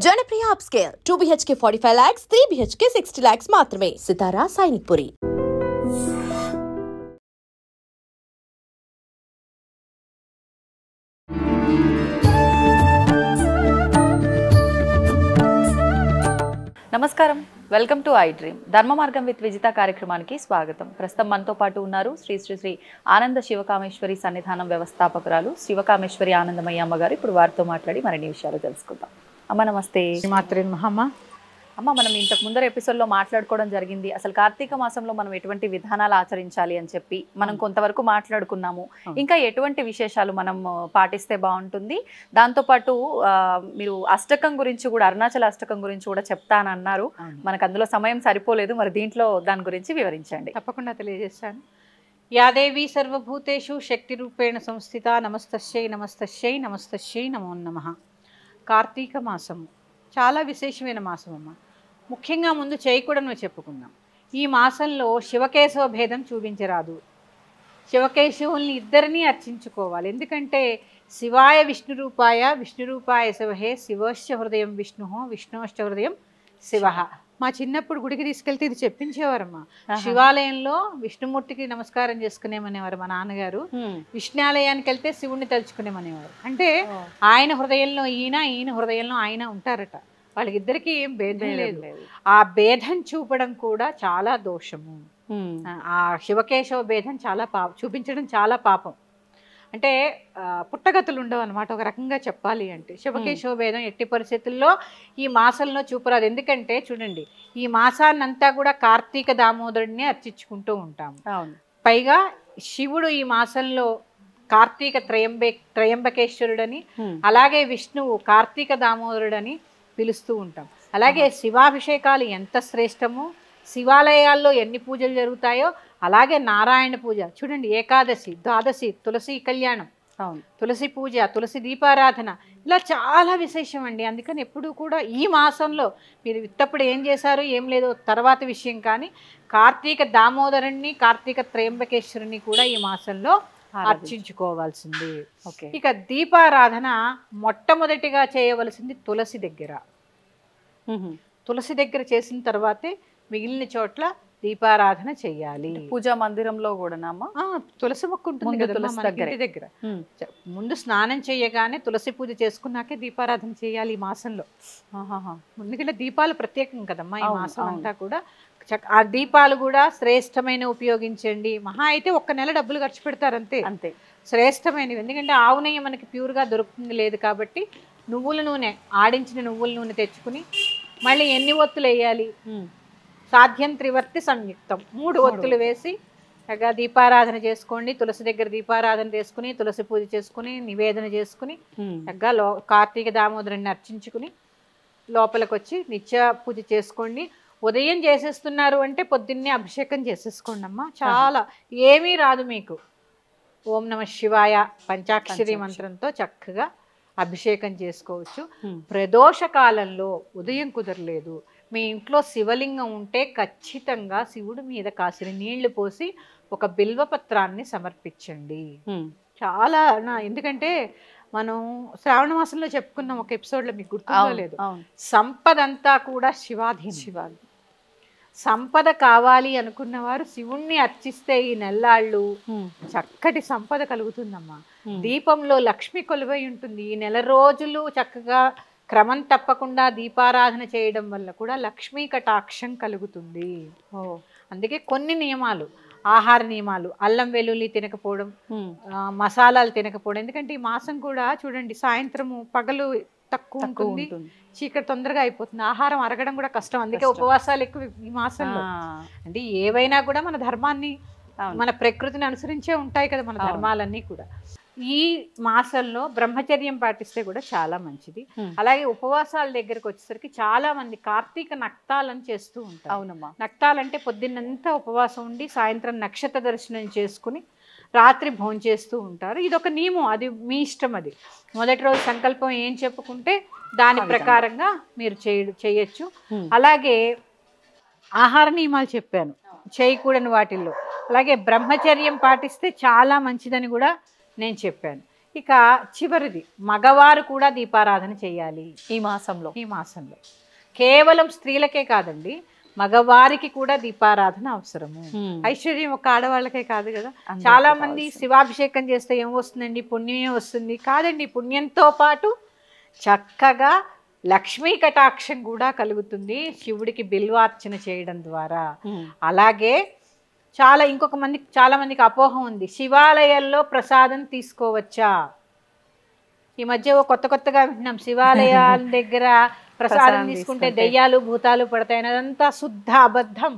Janapriya upscale 2 BHK 45 lakhs, 3 BHK 60 lakhs మాత్రమే. సితారా సైనిక్పురి. నమస్కారం, welcome to I dream. ధర్మ మార్గం విత్ విజిత కార్యక్రమానికి స్వాగతం. ప్రస్తుతం మనతో పాటు ఉన్నారు శ్రీ ఆనంద శివకామేశ్వరి సన్నిధానం వ్యవస్థాపకురాలు శివకామేశ్వరి ఆనందమయ్య అమ్మ గారు. ఇప్పుడు వారితో మాట్లాడి మరిన్ని విషయాలు తెలుసుకుందాం. అమ్మ నమస్తే. అమ్మ, మనం ఇంతకు ముందర ఎపిసోడ్లో మాట్లాడుకోవడం జరిగింది అసలు కార్తీక మాసంలో మనం ఎటువంటి విధానాలు ఆచరించాలి అని చెప్పి మనం కొంతవరకు మాట్లాడుకున్నాము. ఇంకా ఎటువంటి విశేషాలు మనం పాటిస్తే బాగుంటుంది, దాంతోపాటు మీరు అష్టకం గురించి కూడా, అరుణాచల అష్టకం గురించి కూడా చెప్తానన్నారు. మనకు అందులో సమయం సరిపోలేదు, మరి దీంట్లో దాని గురించి వివరించండి. తప్పకుండా తెలియజేస్తాను. యాదేవి సర్వభూతేషు శక్తి రూపేణ సంస్థిత. నమస్తస్యై నమస్తస్యై నమస్తస్యై నమో నమః. కార్తీక మాసం చాలా విశేషమైన మాసం అమ్మ. ముఖ్యంగా ముందు చేయకూడను చెప్పుకుందాం. ఈ మాసంలో శివకేశవ భేదం చూపించరాదు. శివకేశవుల్ని ఇద్దరినీ అర్చించుకోవాలి. ఎందుకంటే శివాయ విష్ణురూపాయ విష్ణురూపాయ శివహే శివశ్చ హృదయం విష్ణు విష్ణుశ్చ హృదయం శివ. మా చిన్నప్పుడు గుడికి తీసుకెళ్తే ఇది చెప్పించేవారమ్మా. శివాలయంలో విష్ణుమూర్తికి నమస్కారం చేసుకునేమనేవారు మా నాన్నగారు. విష్ణాలయానికి వెళ్తే శివుణ్ణి తలుచుకునేమనేవారు. అంటే ఆయన హృదయంలో ఈయన, ఈయన హృదయంలో ఆయన ఉంటారట. వాళ్ళకిద్దరికి ఏం భేదం లేదు. ఆ భేదం చూపడం కూడా చాలా దోషము. ఆ శివకేశవ భేదం చాలా చూపించడం చాలా పాపం. అంటే పుట్టగతులు ఉండవు అనమాట. ఒక రకంగా చెప్పాలి అంటే శివకేశవ భేదం ఎట్టి పరిస్థితుల్లో ఈ మాసంలో చూపరాదు. ఎందుకంటే చూడండి, ఈ మాసాన్నంతా కూడా కార్తీక దామోదరుడిని అర్చించుకుంటూ ఉంటాము. పైగా శివుడు ఈ మాసంలో కార్తీక త్రయంబకేశ్వరుడని, అలాగే విష్ణువు కార్తీక దామోదరుడని పిలుస్తూ ఉంటాం. అలాగే శివాభిషేకాలు ఎంత శ్రేష్టమో, శివాలయాల్లో ఎన్ని పూజలు జరుగుతాయో అలాగే నారాయణ పూజ చూడండి, ఏకాదశి, ద్వాదశి, తులసి కళ్యాణం, తులసి పూజ, తులసి దీపారాధన, ఇలా చాలా విశేషం అండి. అందుకని ఎప్పుడు కూడా ఈ మాసంలో మీరు విత్తప్పుడు ఏం చేశారు ఏం లేదో తర్వాత విషయం, కానీ కార్తీక దామోదరుణ్ణి, కార్తీక త్రయంబకేశ్వరుని కూడా ఈ మాసంలో అర్చించుకోవాల్సింది. ఇక దీపారాధన మొట్టమొదటిగా చేయవలసింది తులసి దగ్గర. తులసి దగ్గర చేసిన తర్వాతే మిగిలిన చోట్ల దీపారాధన చెయ్యాలి. పూజా మందిరంలో కూడా తులసి మొక్క ఉంటుంది కదా ఇంటి దగ్గర. ముందు స్నానం చేయగానే తులసి పూజ చేసుకున్నాకే దీపారాధన చేయాలి ఈ మాసంలో. ఎందుకంటే దీపాలు ప్రత్యేకం కదమ్మా ఈ మాసం అంతా కూడా. ఆ దీపాలు కూడా శ్రేష్టమైన ఉపయోగించండి. మహా అయితే 1 నెల డబ్బులు ఖర్చు పెడతారు అంతే. అంతే శ్రేష్టమైనవి. ఎందుకంటే ఆవు నెయ్యి మనకి ప్యూర్గా దొరుకుతుంది లేదు కాబట్టి నువ్వుల నూనె, ఆడించిన నువ్వుల నూనె తెచ్చుకుని మళ్ళీ ఎన్ని ఒత్తులు వేయాలి, సాధ్యం త్రివర్తి సంయుక్తం 3 ఒత్తులు వేసి చక్కగా దీపారాధన చేసుకోండి. తులసి దగ్గర దీపారాధన చేసుకుని, తులసి పూజ చేసుకుని, నివేదన చేసుకుని చక్కగా కార్తీక దామోదరుని అర్చించుకుని లోపలికి వచ్చి నిత్య పూజ చేసుకోండి. ఉదయం చేసేస్తున్నారు అంటే పొద్దున్నే అభిషేకం చేసేసుకోండి అమ్మా. చాలా ఏమీ రాదు మీకు. ఓం నమ శివాయ పంచాక్షరి మంత్రంతో చక్కగా అభిషేకం చేసుకోవచ్చు. ప్రదోష కాలంలో ఉదయం కుదరలేదు, మీ ఇంట్లో శివలింగం ఉంటే ఖచ్చితంగా శివుడి మీద కాసిన నీళ్లు పోసి ఒక బిల్వపత్రాన్ని సమర్పించండి. చాలా ఎందుకంటే మనం శ్రావణ మాసంలో చెప్పుకున్నాం ఒక ఎపిసోడ్లో, మీకు గుర్తుందో లేదు, సంపద అంతా కూడా శివాధీనం. సంపద కావాలి అనుకున్న వారు శివుణ్ణి అర్చిస్తే ఈ నెల్లాళ్ళు చక్కటి సంపద కలుగుతుందమ్మా. దీపంలో లక్ష్మి కొలువై ఉంటుంది. ఈ నెల రోజులు చక్కగా క్రమం తప్పకుండా దీపారాధన చేయడం వల్ల కూడా లక్ష్మీ కటాక్షం కలుగుతుంది. అందుకే కొన్ని నియమాలు, ఆహార నియమాలు, అల్లం వెల్లుల్లి తినకపోవడం, మసాలాలు తినకపోవడం. ఎందుకంటే ఈ మాసం కూడా చూడండి, సాయంత్రము పగలు తక్కువ ఉంటుంది, చీకటి తొందరగా అయిపోతుంది, ఆహారం అరగడం కూడా కష్టం. అందుకే ఉపవాసాలు ఎక్కువ ఈ మాసంలో. అంటే ఏవైనా కూడా మన ధర్మాన్ని, మన ప్రకృతిని అనుసరించే ఉంటాయి కదా మన ధర్మాలన్నీ కూడా. ఈ మాసంలో బ్రహ్మచర్యం పాటిస్తే కూడా చాలా మంచిది. అలాగే ఉపవాసాల దగ్గరకు వచ్చేసరికి చాలా మంది కార్తీక నక్తాలను చేస్తూ ఉంటారు. అవునమ్మా. నక్తాలంటే పొద్దున్నంతా ఉపవాసం ఉండి సాయంత్రం నక్షత్ర దర్శనం చేసుకుని రాత్రి భోంచేస్తూ ఉంటారు. ఇది ఒక నియమం, అది మీ ఇష్టం. అది మొదటి రోజు సంకల్పం ఏం చెప్పుకుంటే దాని ప్రకారంగా మీరు చేయొచ్చు. అలాగే ఆహార నియమాలు చెప్పాను చేయకూడని వాటిల్లో. అలాగే బ్రహ్మచర్యం పాటిస్తే చాలా మంచిదని కూడా నేను చెప్పాను. ఇక చివరిది, మగవారు కూడా దీపారాధన చేయాలి ఈ మాసంలో. ఈ మాసంలో. కేవలం స్త్రీలకే కాదండి, మగవారికి కూడా దీపారాధన అవసరము. ఐశ్వర్యం ఒక ఆడవాళ్ళకే కాదు కదా. చాలా మంది శివాభిషేకం చేస్తే ఏం వస్తుందండి, పుణ్యమే వస్తుంది. కాదండి, పుణ్యంతో పాటు చక్కగా లక్ష్మీ కటాక్షం కూడా కలుగుతుంది శివుడికి బిల్వార్చన చేయడం ద్వారా. అలాగే చాలా మందికి అపోహ ఉంది, శివాలయాల్లో ప్రసాదం తీసుకోవచ్చా? ఈ మధ్య కొత్తగా వింటున్నాం, శివాలయాల దగ్గర ప్రసాదం తీసుకుంటే దెయ్యాలు భూతాలు పడతాయని. అదంతా శుద్ధ అబద్ధం.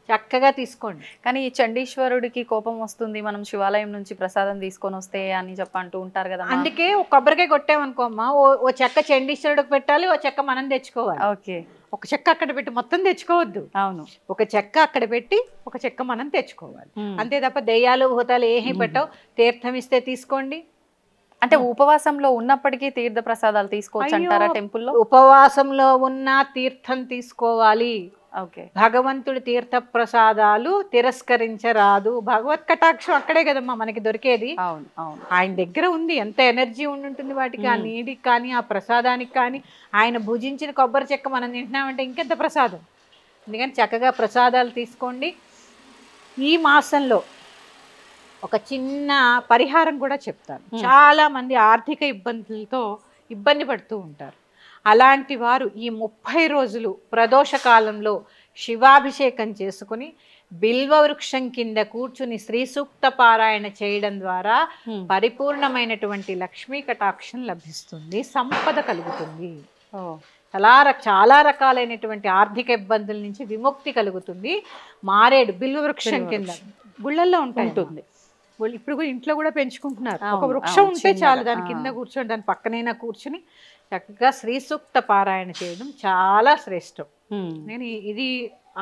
చక్కగా తీసుకోండి. కానీ ఈ చండీశ్వరుడికి కోపం వస్తుంది మనం శివాలయం నుంచి ప్రసాదం తీసుకొని వస్తే అని అంటూ ఉంటారు కదా. అందుకే ఒక కొబ్బరికాయ కొట్టామనుకోమ్మా, ఓ చెక్క చండీశ్వరుడికి పెట్టాలి, ఓ చెక్క మనం తెచ్చుకోవాలి. ఓకే, ఒక చెక్క అక్కడ పెట్టి మొత్తం తెచ్చుకోవద్దు. అవును, ఒక చెక్క అక్కడ పెట్టి ఒక చెక్క మనం తెచ్చుకోవాలి. అంతే తప్ప దెయ్యాలు భూతాలు ఏమీ పెట్టవు. తీర్థం ఇస్తే తీసుకోండి. అంటే ఉపవాసంలో ఉన్నప్పటికీ తీర్థ ప్రసాదాలు తీసుకోవచ్చు అంటారా టెంపుల్లో? ఉపవాసంలో ఉన్న తీర్థం తీసుకోవాలి. ఓకే, భగవంతుడి తీర్థ ప్రసాదాలు తిరస్కరించరాదు. భగవత్ కటాక్షం అక్కడే కదమ్మా మనకి దొరికేది. అవును అవును, ఆయన దగ్గర ఉంది. ఎంత ఎనర్జీ ఉంటుంది వాటికి, ఆ నీటికి కానీ ఆ ప్రసాదానికి కానీ. ఆయన భుజించిన కొబ్బరి చెక్క మనం తింటున్నామంటే ఇంకెంత ప్రసాదం. అందుకని చక్కగా ప్రసాదాలు తీసుకోండి. ఈ మాసంలో ఒక చిన్న పరిహారం కూడా చెప్తాను. చాలా మంది ఆర్థిక ఇబ్బందులతో ఇబ్బంది పడుతూ ఉంటారు. అలాంటి వారు ఈ 30 రోజులు ప్రదోష కాలంలో శివాభిషేకం చేసుకుని బిల్వ వృక్షం కింద కూర్చుని శ్రీ సూక్త పారాయణ చేయడం ద్వారా పరిపూర్ణమైనటువంటి లక్ష్మీ కటాక్షం లభిస్తుంది, సంపద కలుగుతుంది. చాలా రకాలైనటువంటి ఆర్థిక ఇబ్బందుల నుంచి విముక్తి కలుగుతుంది. మారేడు బిల్వ వృక్షం కింద గుళ్ళల్లో ఉంటుంది. ఇప్పుడు కూడా ఇంట్లో కూడా పెంచుకుంటున్నారు. ఒక వృక్షం ఉంటే చాలు, దాని కింద కూర్చొని దాని పక్కనైనా కూర్చుని చక్కగా శ్రీ సూక్త పారాయణ చేయడం చాలా శ్రేష్టం. నేను ఇది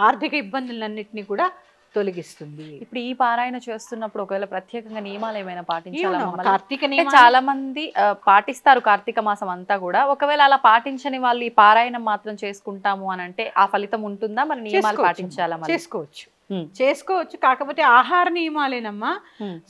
ఆర్థిక ఇబ్బందులన్నింటినీ కూడా తొలగిస్తుంది. ఇప్పుడు ఈ పారాయణ చేస్తున్నప్పుడు ఒకవేళ ప్రత్యేకంగా నియమాలు ఏమైనా పాటించాలా? కార్తీక చాలా మంది పాటిస్తారు కార్తీక మాసం అంతా కూడా. ఒకవేళ అలా పాటించని వాళ్ళు ఈ పారాయణం మాత్రం చేసుకుంటాము అని అంటే ఆ ఫలితం ఉంటుందా? మరి నియమాలు పాటించాలా? చేసుకోవచ్చు. కాకపోతే ఆహార నియమాలేనమ్మా.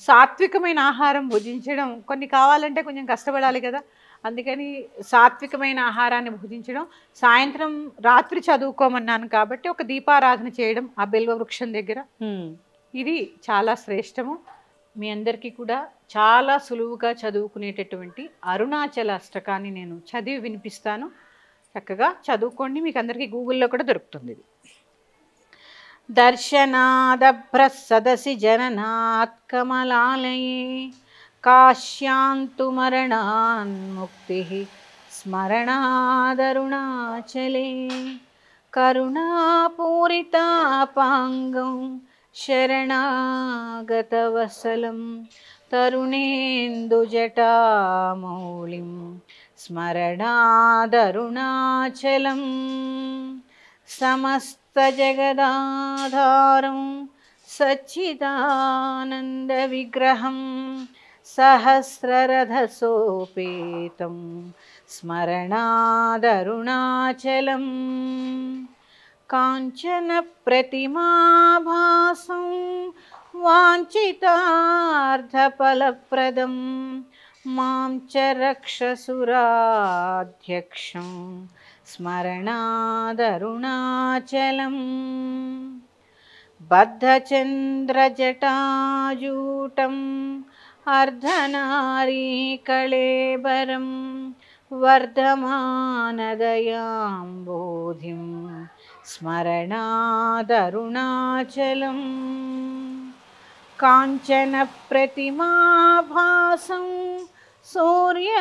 సాత్వికమైన ఆహారం భుజించడం, కొన్ని కావాలంటే కొంచెం కష్టపడాలి కదా. అందుకని సాత్వికమైన ఆహారాన్ని భుజించడం. సాయంత్రం రాత్రి చదువుకోమన్నాను కాబట్టి ఒక దీపారాధన చేయడం ఆ బిల్వ వృక్షం దగ్గర, ఇది చాలా శ్రేష్టము. మీ అందరికీ కూడా చాలా సులువుగా చదువుకునేటటువంటి అరుణాచల అష్టకాన్ని నేను చదివి వినిపిస్తాను. చక్కగా చదువుకోండి. మీకు అందరికీ గూగుల్లో కూడా దొరుకుతుంది. దర్శనాదభ్ర సదసి జననాత్ కమలాలయే కాశ్యాంతు మరణాన్ముక్తి స్మరణాదరుణాచలే కరుణాపూరితాపాంగం శరణాగతవసలం తరుణేందుజటామౌళిం స్మరణాదరుణాచలం సమస్తజగదాధారం సచ్చిదానందవిగ్రహం సహస్రరథసోపేతం స్మరణాదరుణాచలం కాంచన ప్రతిమాభాసం వాంఛితార్థఫలప్రదం మాం చ రక్షసురాధ్యక్షం స్మరణాదరుణాచలం బద్ధచంద్రజటాజూటం అర్ధనారీకళేబరం వర్ధమానదయాంబోధిం స్మరణాదరుణాచలం కాంచన ప్రతిమాభాసం సూర్యకోటిసమప్రభం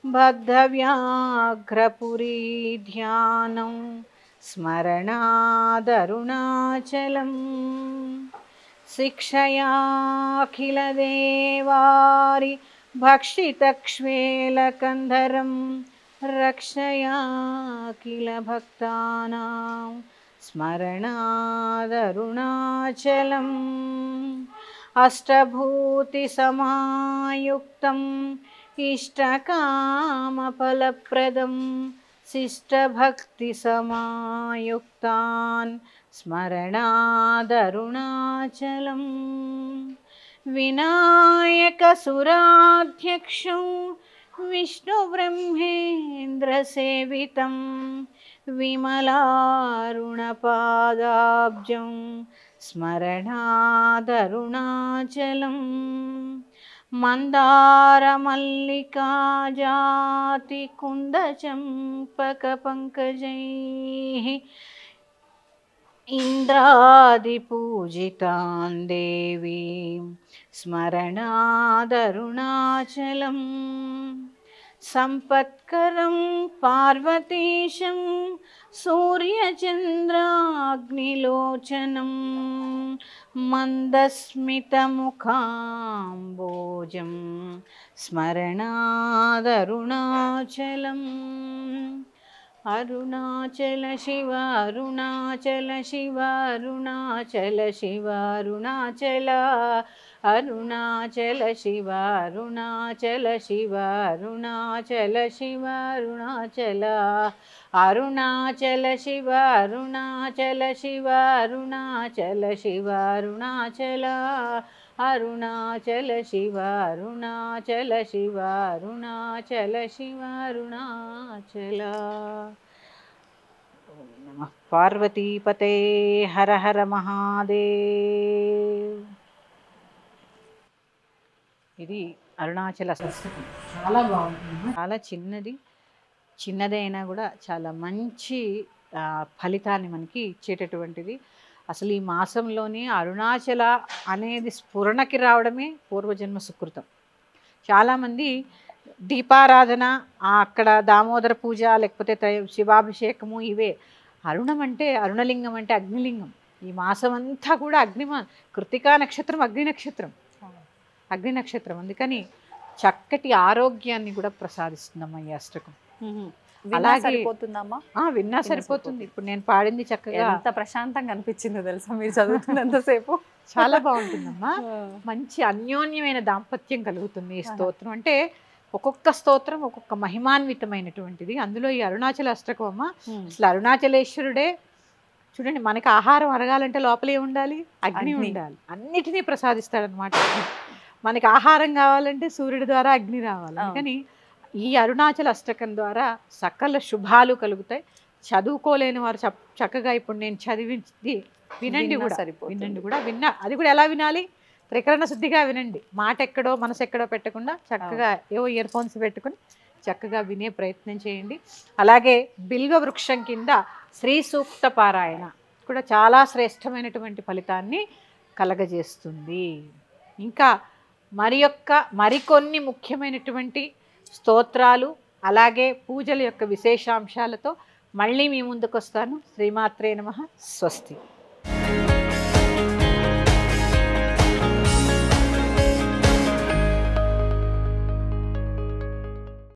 బద్ధవ్యాఘ్రపురీధ్యానం స్మరణాదరుణాచలం శిక్షయాఖిలదేవారి భక్షితక్ష్వేలకంధరం రక్షయాఖిల భక్తానాం స్మరణాదరుణాచలం అష్టభూతి సమాయుక్తం ఇష్టకామఫలప్రదం శిష్టభక్తి సమాయుక్తాన్ స్మరణాదరుణాచలం विनायकसुराध्यक्षं विष्णुब्रह्मेन्द्रसेवितं विमलारुणपादाब्जं स्मरणादरुणाचलं मन्दारमल्लिकाजातिकुन्दचम्पकपङ्कजैः इन्द्रादिपूजितां देवीं स्मरणादरुणाचलं सम्पत्करं पार्वतीशं सूर्यचन्द्राग्निलोचनं मन्दस्मितमुखाम्बोजं स्मरणादरुणाचलम् अरुणाचल शिव अरुणाचल शिव अरुणाचल शिव अरुणाचल अरुणाचल शिव अरुणाचल शिव अरुणाचल शिव अरुणाचल अरुणाचल शिव अरुणाचल शिव अरुणाचल शिव अरुणाचल अरुणाचल शिव अरुणाचल शिव अरुणाचल शिव अरुणाचल ओम नमः पार्वतीपते हर हर महादेव ఇది అరుణాచల సంస్కృతి చాలా బాగుంటుంది చాలా చిన్నదైనా కూడా చాలా మంచి ఫలితాన్ని మనకి ఇచ్చేటటువంటిది అసలు ఈ మాసంలోనే అరుణాచల అనేది స్ఫురణకి రావడమే పూర్వజన్మ సుకృతం చాలామంది దీపారాధన అక్కడ దామోదర పూజ లేకపోతే శివాభిషేకము ఇవే అరుణం అంటే అరుణలింగం అంటే అగ్నిలింగం ఈ మాసం అంతా కూడా కృతికా నక్షత్రం అగ్ని నక్షత్రం అందుకని చక్కటి ఆరోగ్యాన్ని కూడా ప్రసాదిస్తుందమ్మా ఈ అష్టకం అలాగే విన్నా సరిపోతుంది ఇప్పుడు నేను పాడింది చక్కగా ఎంత ప్రశాంతంగా అనిపించిందో తెలుసా మీరు చదువుతున్నంతసేపు చాలా బాగుంటుందమ్మా మంచి అన్యోన్యమైన దాంపత్యం కలుగుతుంది ఈ స్తోత్రం అంటే ఒక్కొక్క స్తోత్రం ఒక్కొక్క మహిమాన్వితమైనటువంటిది అందులో ఈ అరుణాచల అష్టకం అమ్మ అసలు అరుణాచలేశ్వరుడే చూడండి మనకి ఆహారం అరగాలంటే లోపలే ఉండాలి అగ్ని ఉండాలి అన్నిటినీ ప్రసాదిస్తాడనమాట మనకి ఆహారం కావాలంటే సూర్యుడి ద్వారా అగ్ని రావాలి కానీ ఈ అరుణాచల అష్టకం ద్వారా సకల శుభాలు కలుగుతాయి చదువుకోలేని వారు చక్కగా ఇప్పుడు నేను చదివింది వినండి కూడా అది కూడా ఎలా వినాలి త్రికరణ శుద్ధిగా వినండి మాట ఎక్కడో మనసు ఎక్కడో పెట్టకుండా చక్కగా ఏవో ఇయర్ ఫోన్స్ పెట్టుకుని చక్కగా వినే ప్రయత్నం చేయండి అలాగే బిల్వ వృక్షం కింద శ్రీ సూక్త పారాయణ కూడా చాలా శ్రేష్టమైనటువంటి ఫలితాన్ని కలగజేస్తుంది ఇంకా మరికొన్ని ముఖ్యమైనటువంటి స్తోత్రాలు అలాగే పూజల యొక్క విశేషాంశాలతో మళ్ళీ మీ ముందుకు వస్తాను శ్రీమాత్రే నమః స్వస్తి